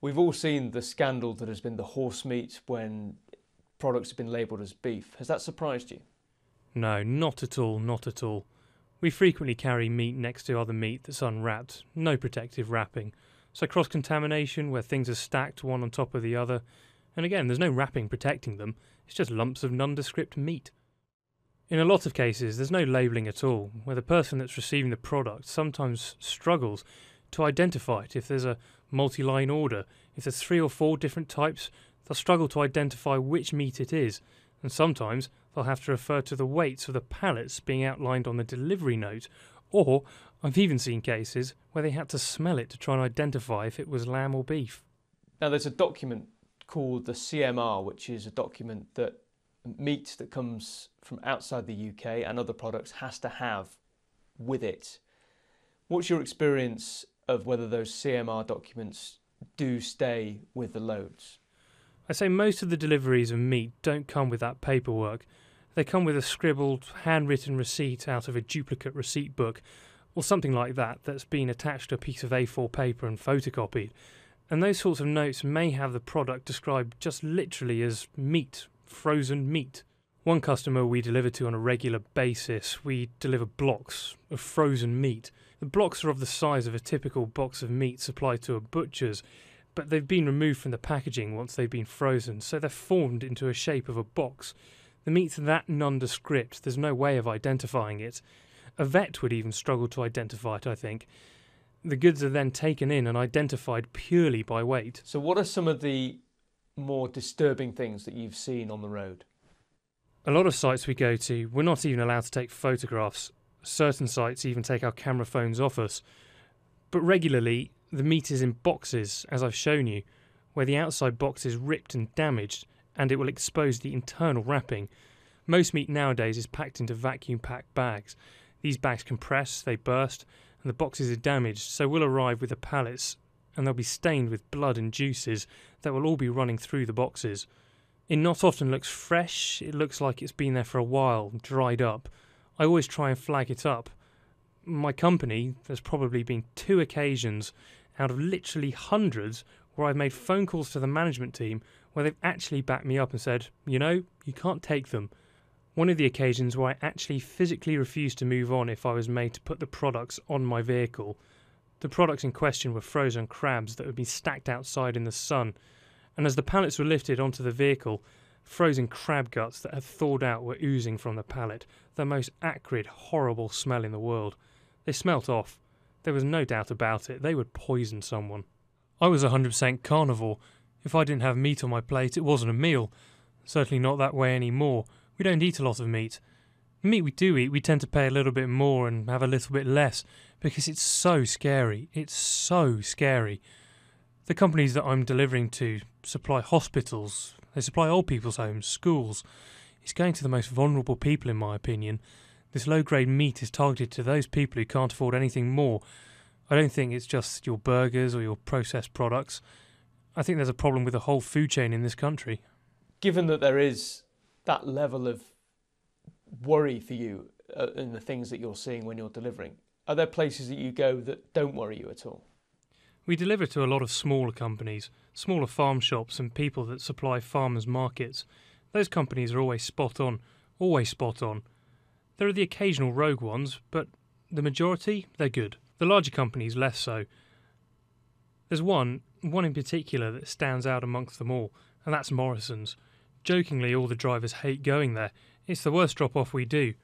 We've all seen the scandal that has been the horse meat when products have been labelled as beef. Has that surprised you? No, not at all, not at all. We frequently carry meat next to other meat that's unwrapped, no protective wrapping. So cross-contamination where things are stacked one on top of the other. And again, there's no wrapping protecting them, it's just lumps of nondescript meat. In a lot of cases, there's no labelling at all, where the person that's receiving the product sometimes struggles to identify it. If there's a multi-line order, if there's 3 or 4 different types, they'll struggle to identify which meat it is, and sometimes they'll have to refer to the weights of the pallets being outlined on the delivery note, or I've even seen cases where they had to smell it to try and identify if it was lamb or beef. Now there's a document called the CMR, which is a document that meat that comes from outside the UK and other products has to have with it. What's your experience of whether those CMR documents do stay with the loads? I say most of the deliveries of meat don't come with that paperwork. They come with a scribbled, handwritten receipt out of a duplicate receipt book, or something like that that's been attached to a piece of A4 paper and photocopied. And those sorts of notes may have the product described just literally as meat, frozen meat. One customer we deliver to on a regular basis, we deliver blocks of frozen meat. The blocks are of the size of a typical box of meat supplied to a butcher's, but they've been removed from the packaging once they've been frozen, so they're formed into a shape of a box. The meat's that nondescript, there's no way of identifying it. A vet would even struggle to identify it, I think. The goods are then taken in and identified purely by weight. So what are some of the more disturbing things that you've seen on the road? A lot of sites we go to, we're not even allowed to take photographs. Certain sites even take our camera phones off us. But regularly, the meat is in boxes, as I've shown you, where the outside box is ripped and damaged, and it will expose the internal wrapping. Most meat nowadays is packed into vacuum-packed bags. These bags compress, they burst, and the boxes are damaged, so we'll arrive with the pallets, and they'll be stained with blood and juices that will all be running through the boxes. It not often looks fresh, it looks like it's been there for a while, dried up. I always try and flag it up. My company, there's probably been 2 occasions out of literally hundreds where I've made phone calls to the management team where they've actually backed me up and said, you know, you can't take them. One of the occasions where I actually physically refused to move on if I was made to put the products on my vehicle. The products in question were frozen crabs that had been stacked outside in the sun, and as the pallets were lifted onto the vehicle, frozen crab guts that had thawed out were oozing from the pallet, the most acrid, horrible smell in the world. They smelt off. There was no doubt about it, they would poison someone. I was 100% carnivore. If I didn't have meat on my plate, it wasn't a meal. Certainly not that way anymore. We don't eat a lot of meat. The meat we do eat, we tend to pay a little bit more and have a little bit less, because it's so scary. It's so scary. The companies that I'm delivering to supply hospitals, they supply old people's homes, schools. It's going to the most vulnerable people, in my opinion. This low-grade meat is targeted to those people who can't afford anything more. I don't think it's just your burgers or your processed products. I think there's a problem with the whole food chain in this country. Given that there is that level of worry for you in the things that you're seeing when you're delivering, are there places that you go that don't worry you at all? We deliver to a lot of smaller companies, smaller farm shops and people that supply farmers' markets. Those companies are always spot on, always spot on. There are the occasional rogue ones, but the majority, they're good. The larger companies, less so. There's one in particular that stands out amongst them all, and that's Morrison's. Jokingly, all the drivers hate going there. It's the worst drop-off we do.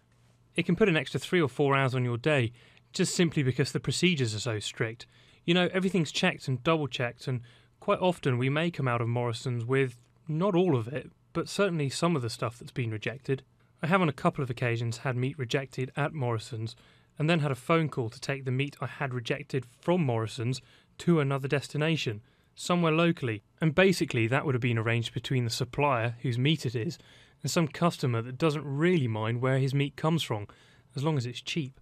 It can put an extra 3 or 4 hours on your day, just simply because the procedures are so strict. You know, everything's checked and double-checked, and quite often we may come out of Morrison's with not all of it, but certainly some of the stuff that's been rejected. I have on a couple of occasions had meat rejected at Morrison's, and then had a phone call to take the meat I had rejected from Morrison's to another destination, somewhere locally, and basically that would have been arranged between the supplier, whose meat it is, and some customer that doesn't really mind where his meat comes from, as long as it's cheap.